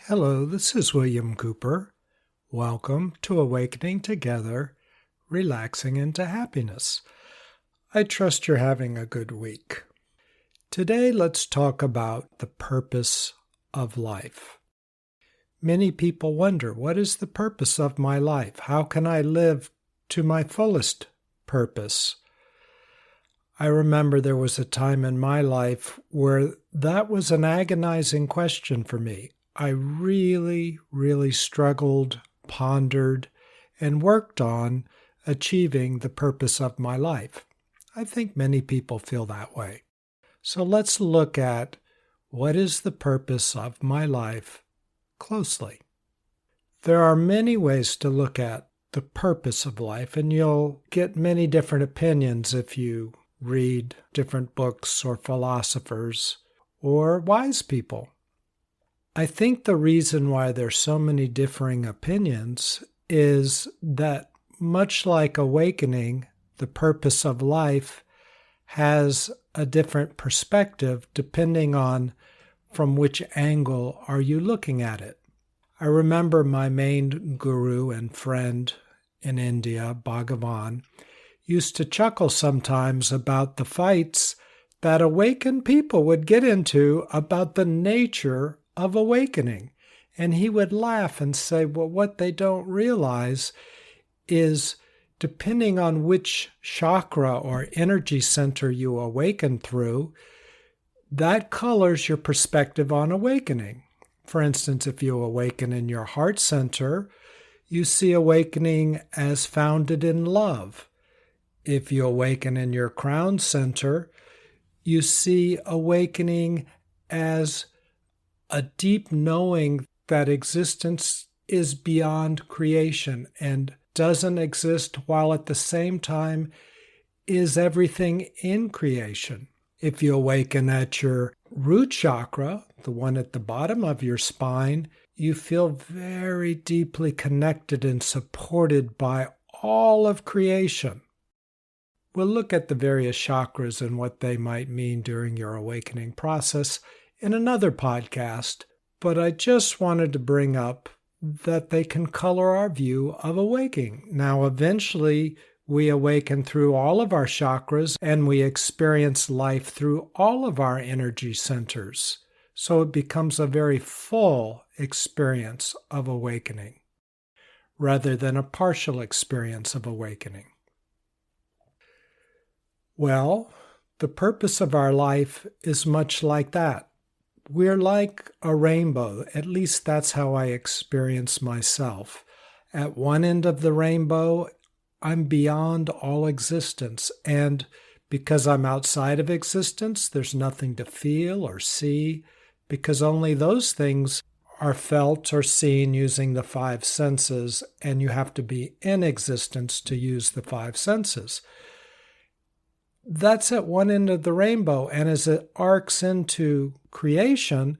Hello, this is William Cooper. Welcome to Awakening Together, Relaxing into Happiness. I trust you're having a good week. Today, let's talk about the purpose of life. Many people wonder, what is the purpose of my life? How can I live to my fullest purpose? I remember there was a time in my life where that was an agonizing question for me. I really struggled, pondered, and worked on achieving the purpose of my life. I think many people feel that way. So let's look at what is the purpose of my life closely. There are many ways to look at the purpose of life, and you'll get many different opinions if you read different books or philosophers or wise people. I think the reason why there's so many differing opinions is that much like awakening, the purpose of life has a different perspective depending on from which angle are you looking at it. I remember my main guru and friend in India, Bhagavan, used to chuckle sometimes about the fights that awakened people would get into about the nature of awakening. And he would laugh and say, well, what they don't realize is depending on which chakra or energy center you awaken through, that colors your perspective on awakening. For instance, if you awaken in your heart center, you see awakening as founded in love. If you awaken in your crown center, you see awakening as a deep knowing that existence is beyond creation and doesn't exist while at the same time is everything in creation. If you awaken at your root chakra, the one at the bottom of your spine, you feel very deeply connected and supported by all of creation. We'll look at the various chakras and what they might mean during your awakening process in another podcast, but I just wanted to bring up that they can color our view of awakening. Now, eventually, we awaken through all of our chakras and we experience life through all of our energy centers. So it becomes a very full experience of awakening rather than a partial experience of awakening. Well, the purpose of our life is much like that. We're like a rainbow, at least that's how I experience myself. At one end of the rainbow, I'm beyond all existence, and because I'm outside of existence, there's nothing to feel or see, because only those things are felt or seen using the five senses, and you have to be in existence to use the five senses. That's at one end of the rainbow, and as it arcs into creation,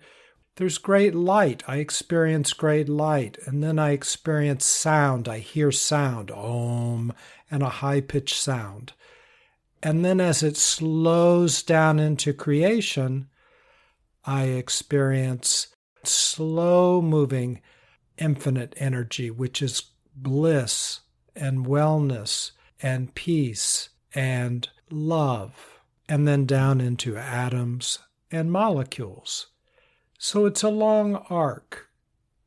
there's great light. I experience great light, and then I experience sound. I hear sound, om, and a high-pitched sound. And then as it slows down into creation, I experience slow-moving infinite energy, which is bliss and wellness and peace and love, and then down into atoms and molecules. So it's a long arc,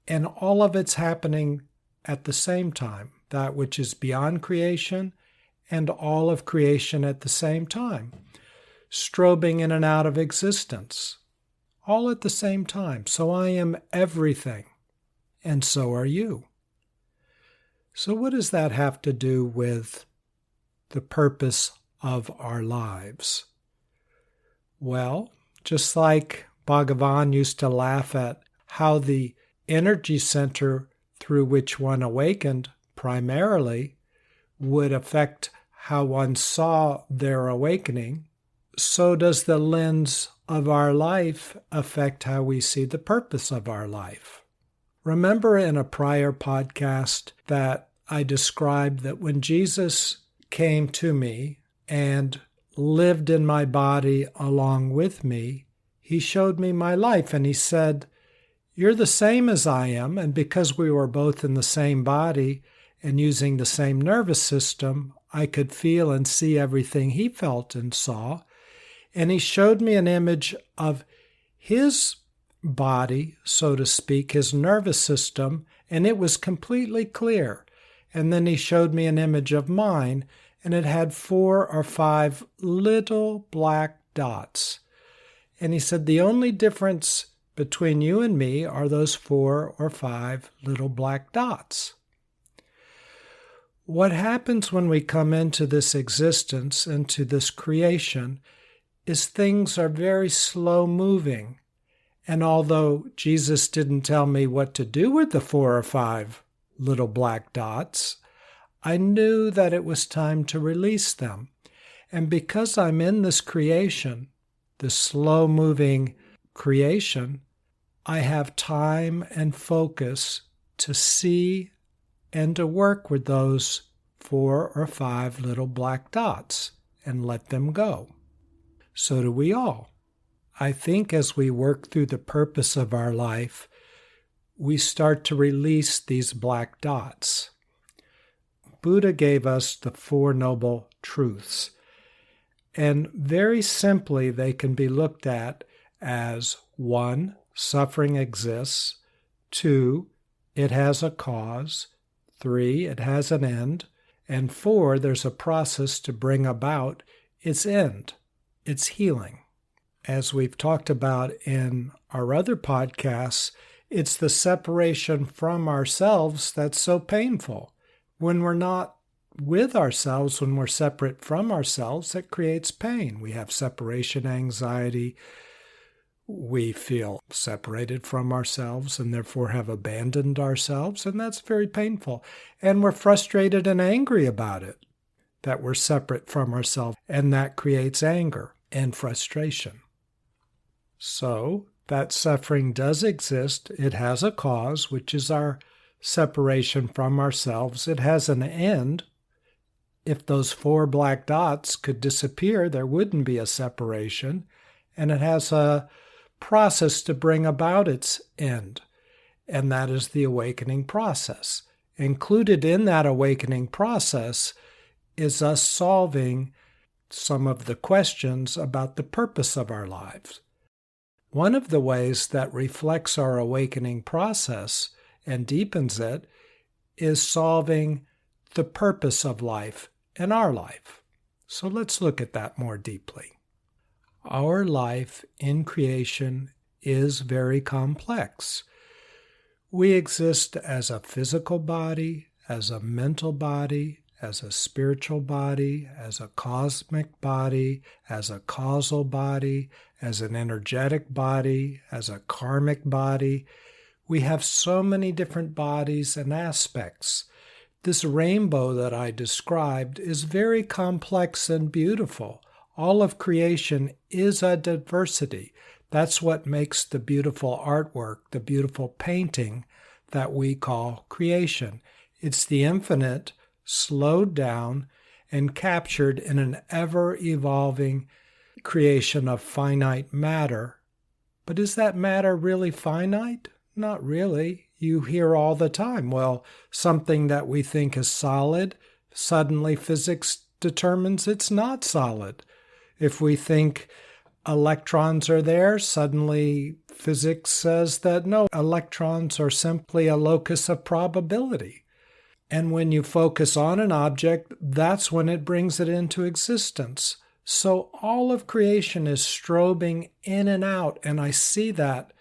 and all of it's happening at the same time, that which is beyond creation and all of creation at the same time, strobing in and out of existence, all at the same time. So I am everything, and so are you. So what does that have to do with the purpose of our lives? Well, just like Bhagavan used to laugh at how the energy center through which one awakened primarily would affect how one saw their awakening, so does the lens of our life affect how we see the purpose of our life. Remember in a prior podcast that I described that when Jesus came to me and lived in my body along with me, he showed me my life and he said, You're the same as I am, and because we were both in the same body and using the same nervous system, I could feel and see everything he felt and saw. And he showed me an image of his body, so to speak, his nervous system, and it was completely clear. And then he showed me an image of mine, and it had 4 or 5 little black dots. And he said, the only difference between you and me are those 4 or 5 little black dots. What happens when we come into this existence, into this creation, is things are very slow moving. And although Jesus didn't tell me what to do with the 4 or 5 little black dots, I knew that it was time to release them. And because I'm in this creation, this slow-moving creation, I have time and focus to see and to work with those 4 or 5 little black dots and let them go. So do we all. I think as we work through the purpose of our life, we start to release these black dots. Buddha gave us the 4 noble truths, and very simply they can be looked at as 1, suffering exists, 2, it has a cause, 3, it has an end, and 4, there's a process to bring about its end, its healing. As we've talked about in our other podcasts, it's the separation from ourselves that's so painful. When we're not with ourselves, when we're separate from ourselves, it creates pain. We have separation anxiety. We feel separated from ourselves and therefore have abandoned ourselves, and that's very painful. And we're frustrated and angry about it, that we're separate from ourselves, and that creates anger and frustration. So that suffering does exist. It has a cause, which is our separation from ourselves. It has an end. If those 4 black dots could disappear, there wouldn't be a separation. And it has a process to bring about its end, and that is the awakening process. Included in that awakening process is us solving some of the questions about the purpose of our lives. One of the ways that reflects our awakening process and deepens it is solving the purpose of life and our life. So let's look at that more deeply. Our life in creation is very complex. We exist as a physical body, as a mental body, as a spiritual body, as a cosmic body, as a causal body, as an energetic body, as a karmic body. We have so many different bodies and aspects. This rainbow that I described is very complex and beautiful. All of creation is a diversity. That's what makes the beautiful artwork, the beautiful painting that we call creation. It's the infinite, slowed down, and captured in an ever-evolving creation of finite matter. But is that matter really finite? Not really. You hear all the time, well, something that we think is solid, suddenly physics determines it's not solid. If we think electrons are there, suddenly physics says that no, electrons are simply a locus of probability. And when you focus on an object, that's when it brings it into existence. So all of creation is strobing in and out, and I see that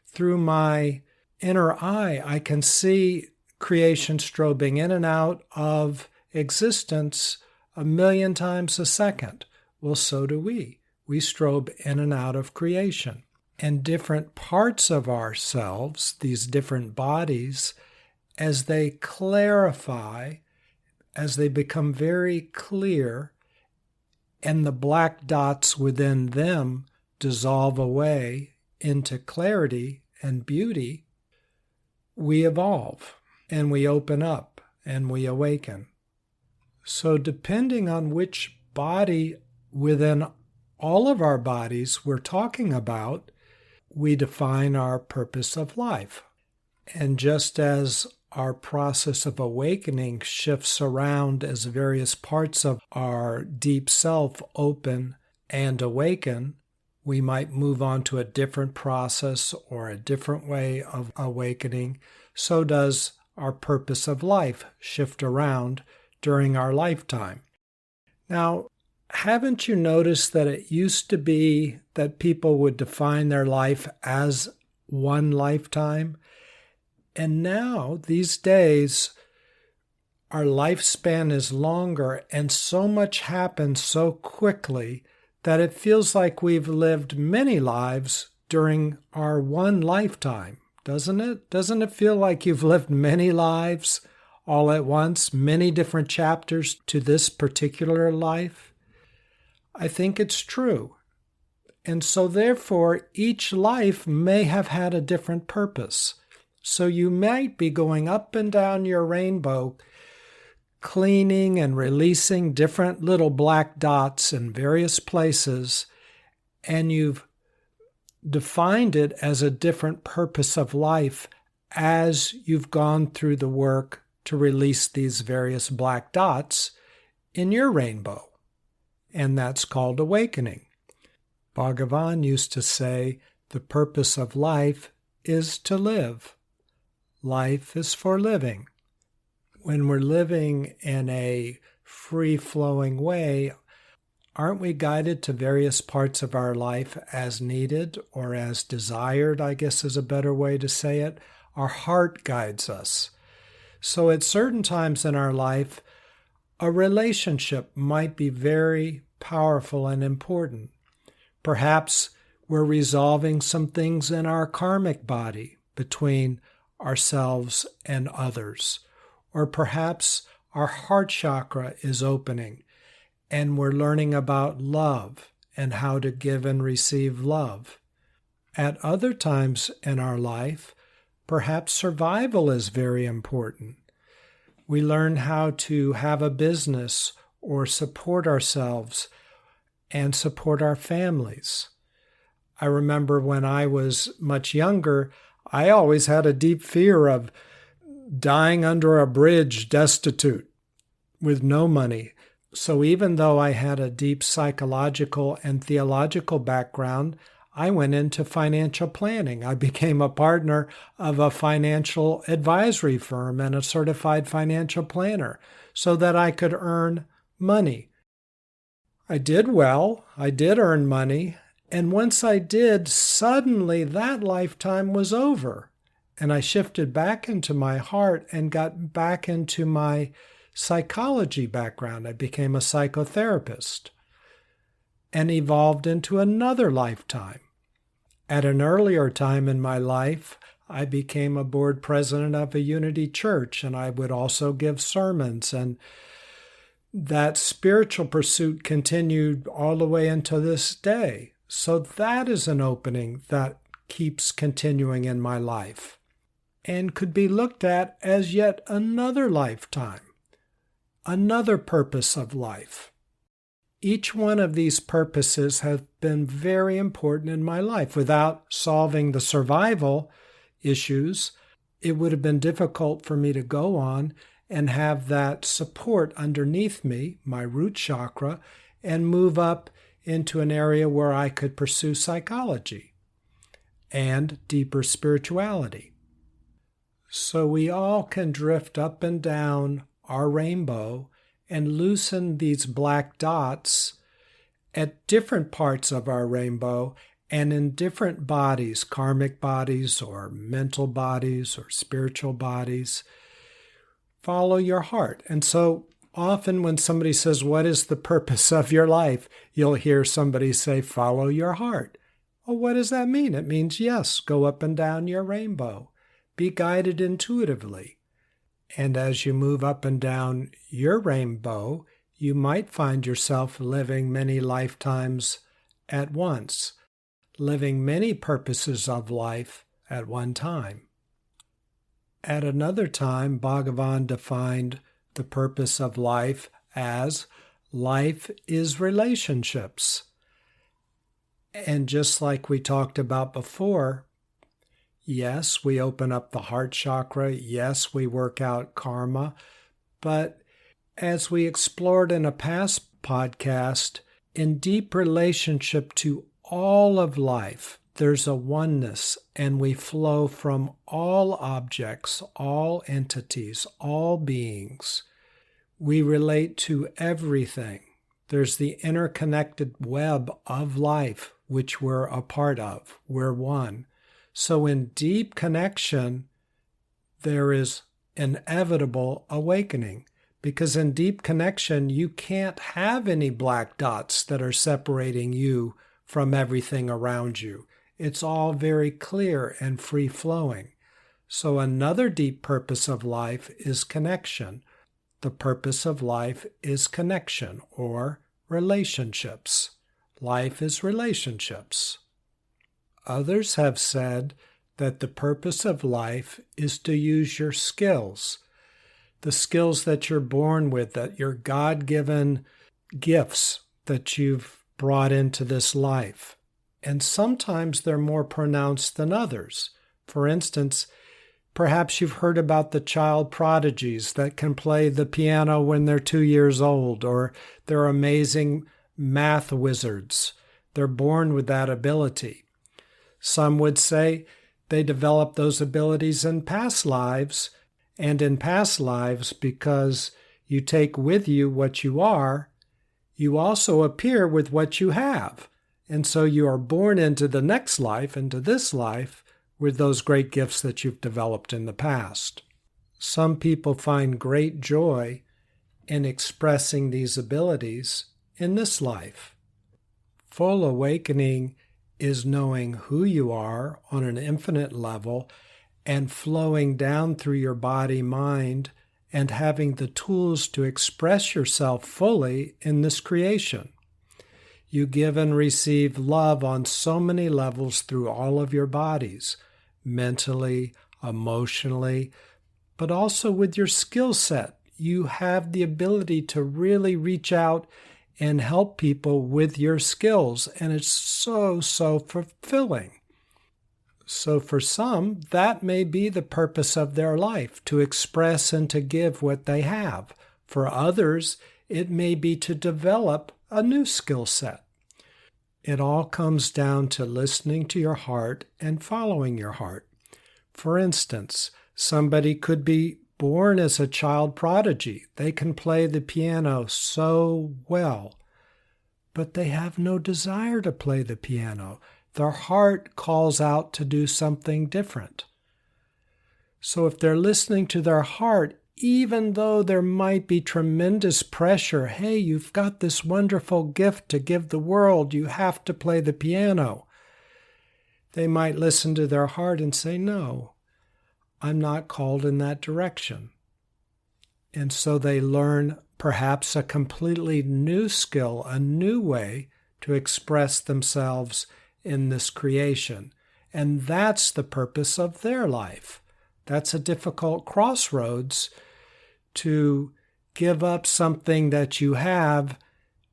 through my inner eye. I can see creation strobing in and out of existence 1,000,000 times a second. Well, so do we. We strobe in and out of creation. And different parts of ourselves, these different bodies, as they clarify, as they become very clear, and the black dots within them dissolve away into clarity and beauty, we evolve and we open up and we awaken. So depending on which body within all of our bodies we're talking about, we define our purpose of life. And just as our process of awakening shifts around as various parts of our deep self open and awaken, we might move on to a different process or a different way of awakening. So does our purpose of life shift around during our lifetime. Now, haven't you noticed that it used to be that people would define their life as one lifetime? And now, these days, our lifespan is longer and so much happens so quickly that it feels like we've lived many lives during our one lifetime, doesn't it? Doesn't it feel like you've lived many lives all at once, many different chapters to this particular life? I think it's true. And so therefore, each life may have had a different purpose. So you might be going up and down your rainbow, cleaning and releasing different little black dots in various places, and you've defined it as a different purpose of life as you've gone through the work to release these various black dots in your rainbow. And that's called awakening. Bhagavan used to say, the purpose of life is to live. Life is for living. When we're living in a free-flowing way, aren't we guided to various parts of our life as needed or as desired, I guess is a better way to say it? Our heart guides us. So at certain times in our life, a relationship might be very powerful and important. Perhaps we're resolving some things in our karmic body between ourselves and others. Or perhaps our heart chakra is opening and we're learning about love and how to give and receive love. At other times in our life, perhaps survival is very important. We learn how to have a business or support ourselves and support our families. I remember when I was much younger, I always had a deep fear of dying under a bridge destitute with no money. So even though I had a deep psychological and theological background, I went into financial planning. I became a partner of a financial advisory firm and a certified financial planner so that I could earn money. I did well. I did earn money. And once I did, suddenly that lifetime was over. And I shifted back into my heart and got back into my psychology background. I became a psychotherapist and evolved into another lifetime. At an earlier time in my life, I became a board president of a Unity church, and I would also give sermons. And that spiritual pursuit continued all the way into this day. So that is an opening that keeps continuing in my life and could be looked at as yet another lifetime, another purpose of life. Each one of these purposes has been very important in my life. Without solving the survival issues, it would have been difficult for me to go on and have that support underneath me, my root chakra, and move up into an area where I could pursue psychology and deeper spirituality. So we all can drift up and down our rainbow and loosen these black dots at different parts of our rainbow and in different bodies, karmic bodies or mental bodies or spiritual bodies. Follow your heart. And so often when somebody says, what is the purpose of your life? You'll hear somebody say, follow your heart. Well, what does that mean? It means, yes, go up and down your rainbow. Be guided intuitively. And as you move up and down your rainbow, you might find yourself living many lifetimes at once, living many purposes of life at one time. At another time, Bhagavan defined the purpose of life as life is relationships. And just like we talked about before, yes, we open up the heart chakra. Yes, we work out karma. But as we explored in a past podcast, in deep relationship to all of life, there's a oneness, and we flow from all objects, all entities, all beings. We relate to everything. There's the interconnected web of life, which we're a part of. We're one. So in deep connection, there is inevitable awakening. Because in deep connection, you can't have any black dots that are separating you from everything around you. It's all very clear and free-flowing. So another deep purpose of life is connection. The purpose of life is connection or relationships. Life is relationships. Others have said that the purpose of life is to use your skills, the skills that you're born with, that your God-given gifts that you've brought into this life. And sometimes they're more pronounced than others. For instance, perhaps you've heard about the child prodigies that can play the piano when they're 2 years old, or they're amazing math wizards. They're born with that ability. Some would say they develop those abilities in past lives, and in past lives, because you take with you what you are, you also appear with what you have. And so you are born into the next life, into this life, with those great gifts that you've developed in the past. Some people find great joy in expressing these abilities in this life. Full awakening is knowing who you are on an infinite level and flowing down through your body, mind, and having the tools to express yourself fully in this creation. You give and receive love on so many levels through all of your bodies, mentally, emotionally, but also with your skill set. You have the ability to really reach out and help people with your skills, and it's so fulfilling. So for some, that may be the purpose of their life, to express and to give what they have. For others, it may be to develop a new skill set. It all comes down to listening to your heart and following your heart. For instance, somebody could be born as a child prodigy. They can play the piano so well, but they have no desire to play the piano. Their heart calls out to do something different. So if they're listening to their heart, even though there might be tremendous pressure, hey, you've got this wonderful gift to give the world, you have to play the piano, they might listen to their heart and say, no, I'm not called in that direction. And so they learn perhaps a completely new skill, a new way to express themselves in this creation. And that's the purpose of their life. That's a difficult crossroads, to give up something that you have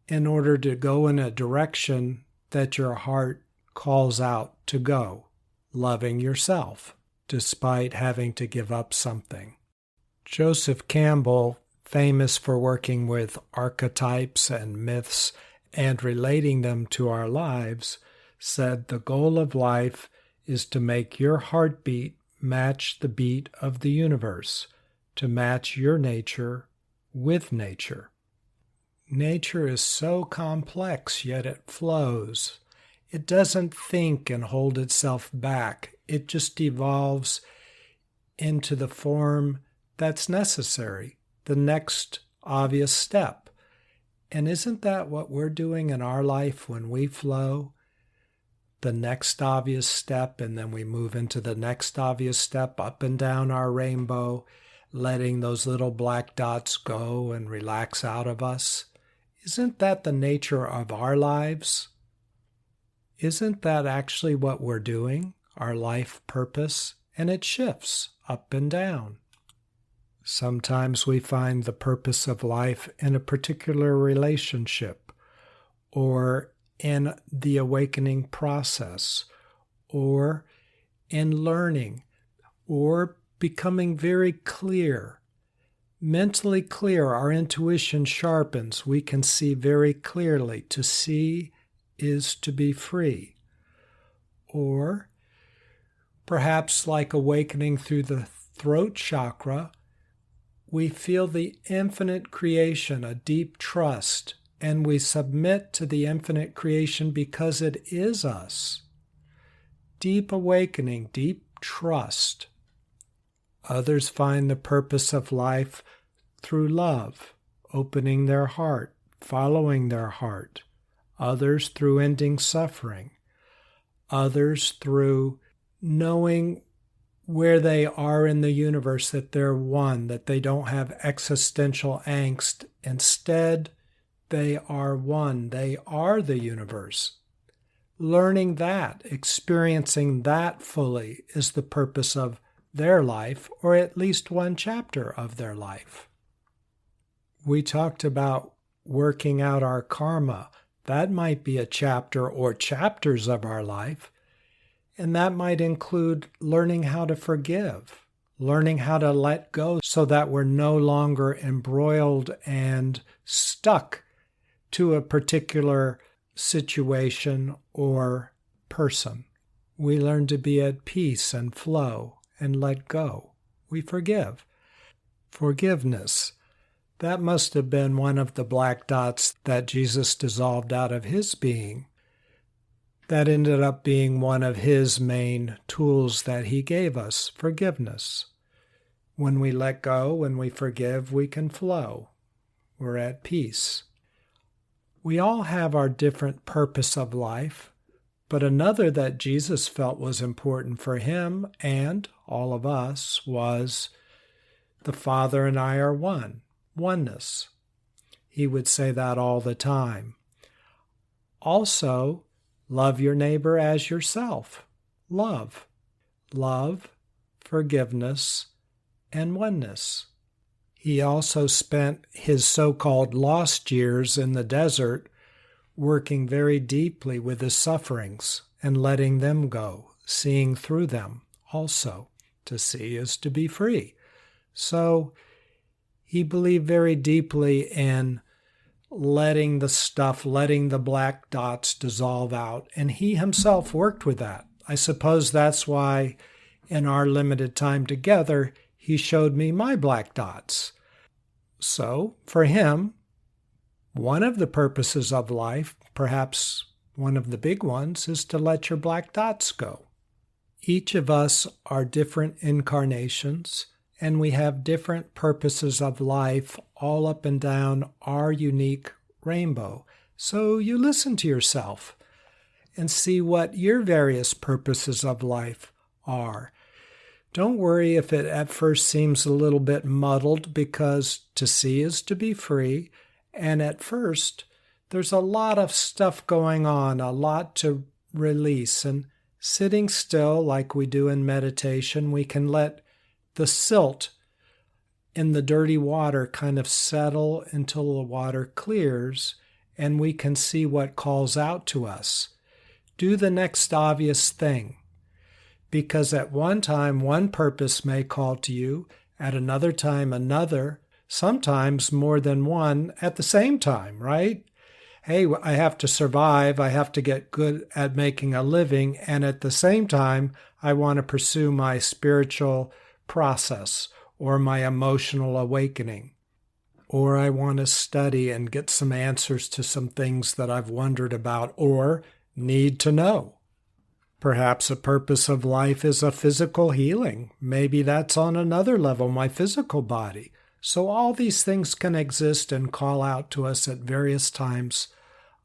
in order to go in a direction that your heart calls out to go, loving yourself, despite having to give up something. Joseph Campbell, famous for working with archetypes and myths and relating them to our lives, said the goal of life is to make your heartbeat match the beat of the universe, to match your nature with nature. Nature is so complex, yet it flows. It doesn't think and hold itself back. It just evolves into the form that's necessary, the next obvious step. And isn't that what we're doing in our life when we flow? The next obvious step, and then we move into the next obvious step up and down our rainbow, letting those little black dots go and relax out of us. Isn't that the nature of our lives? Isn't that actually what we're doing, our life purpose? And it shifts up and down. Sometimes we find the purpose of life in a particular relationship, or in the awakening process, or in learning, or becoming very clear. Mentally clear, our intuition sharpens. We can see very clearly. To see is to be free. Or perhaps like awakening through the throat chakra, we feel the infinite creation, a deep trust, and we submit to the infinite creation because it is us. Deep awakening, deep trust. Others find the purpose of life through love, opening their heart, following their heart. Others through ending suffering. Others through knowing where they are in the universe, that they're one, that they don't have existential angst. Instead, they are one. They are the universe. Learning that, experiencing that fully is the purpose of their life, or at least one chapter of their life. We talked about working out our karma. That might be a chapter or chapters of our life, and that might include learning how to forgive, learning how to let go so that we're no longer embroiled and stuck to a particular situation or person. We learn to be at peace and flow and let go. We forgive. Forgiveness. That must have been one of the black dots that Jesus dissolved out of his being. That ended up being one of his main tools that he gave us, forgiveness. When we let go, when we forgive, we can flow. We're at peace. We all have our different purpose of life, but another that Jesus felt was important for him and all of us was the Father and I are one, oneness. He would say that all the time. Also, love your neighbor as yourself. Love. Love, forgiveness, and oneness. He also spent his so-called lost years in the desert working very deeply with his sufferings and letting them go, seeing through them also. To see is to be free. So he believed very deeply in letting the black dots dissolve out, and he himself worked with that. I suppose that's why in our limited time together, he showed me my black dots. So, for him, one of the purposes of life, perhaps one of the big ones, is to let your black dots go. Each of us are different incarnations, and we have different purposes of life all up and down our unique rainbow. So you listen to yourself and see what your various purposes of life are. Don't worry if it at first seems a little bit muddled, because to see is to be free, and at first there's a lot of stuff going on, a lot to release, and sitting still like we do in meditation, we can let the silt in the dirty water kind of settle until the water clears, and we can see what calls out to us. Do the next obvious thing. Because at one time, one purpose may call to you, at another time, another, sometimes more than one at the same time, right? Hey, I have to survive, I have to get good at making a living, and at the same time, I want to pursue my spiritual process or my emotional awakening. Or I want to study and get some answers to some things that I've wondered about or need to know. Perhaps a purpose of life is a physical healing. Maybe that's on another level, my physical body. So all these things can exist and call out to us at various times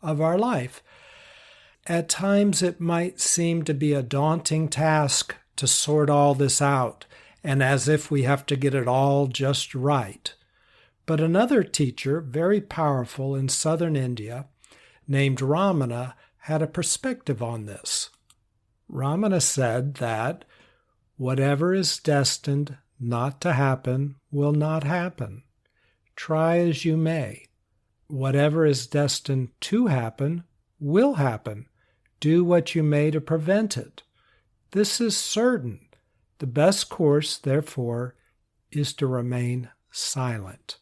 of our life. At times it might seem to be a daunting task to sort all this out, and as if we have to get it all just right. But another teacher, very powerful in southern India, named Ramana, had a perspective on this. Ramana said that whatever is destined not to happen will not happen. Try as you may. Whatever is destined to happen will happen. Do what you may to prevent it. This is certain. The best course, therefore, is to remain silent.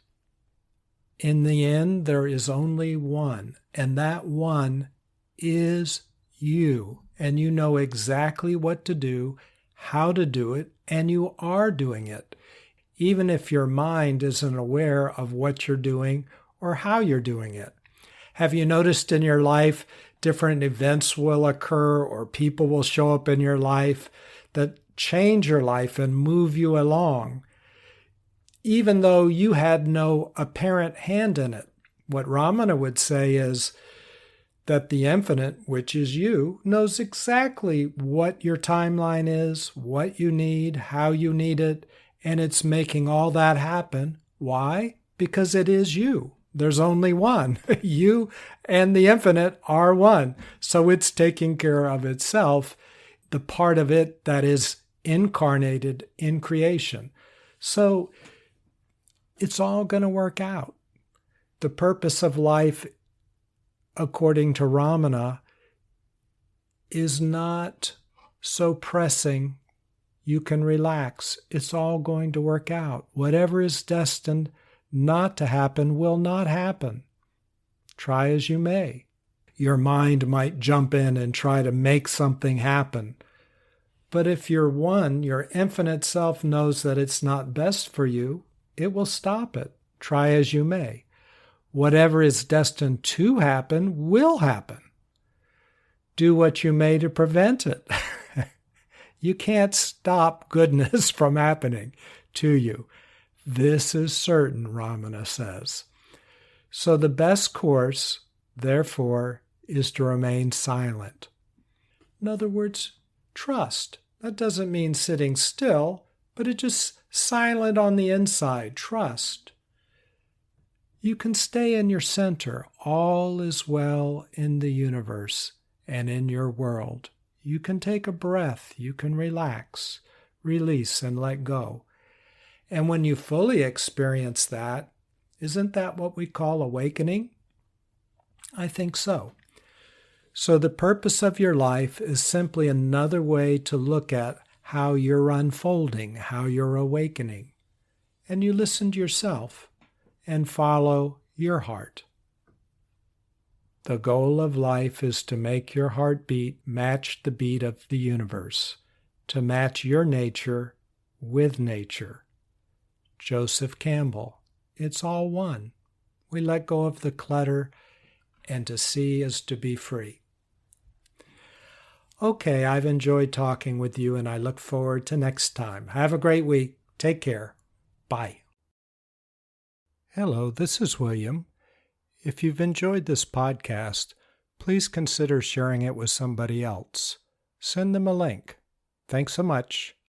In the end, there is only one, and that one is you. And you know exactly what to do, how to do it, and you are doing it, even if your mind isn't aware of what you're doing or how you're doing it. Have you noticed in your life different events will occur or people will show up in your life that change your life and move you along, even though you had no apparent hand in it? What Ramana would say is that the infinite, which is you, knows exactly what your timeline is, what you need, how you need it, and it's making all that happen. Why? Because it is you. There's only one. You and the infinite are one. So it's taking care of itself, the part of it that is incarnated in creation. So it's all going to work out. The purpose of life, according to Ramana, is not so pressing. You can relax. It's all going to work out. Whatever is destined not to happen will not happen. Try as you may. Your mind might jump in and try to make something happen. But if you're one, your infinite self knows that it's not best for you, it will stop it. Try as you may. Whatever is destined to happen will happen. Do what you may to prevent it. You can't stop goodness from happening to you. This is certain, Ramana says. So the best course, therefore, is to remain silent. In other words, trust. That doesn't mean sitting still, but it's just silent on the inside. Trust. You can stay in your center. All is well in the universe and in your world. You can take a breath. You can relax, release, and let go. And when you fully experience that, isn't that what we call awakening? I think so. So the purpose of your life is simply another way to look at how you're unfolding, how you're awakening. And you listen to yourself and follow your heart. The goal of life is to make your heartbeat match the beat of the universe, to match your nature with nature. Joseph Campbell. It's all one. We let go of the clutter, and to see is to be free. Okay, I've enjoyed talking with you, and I look forward to next time. Have a great week. Take care. Bye. Hello, this is William. If you've enjoyed this podcast, please consider sharing it with somebody else. Send them a link. Thanks so much.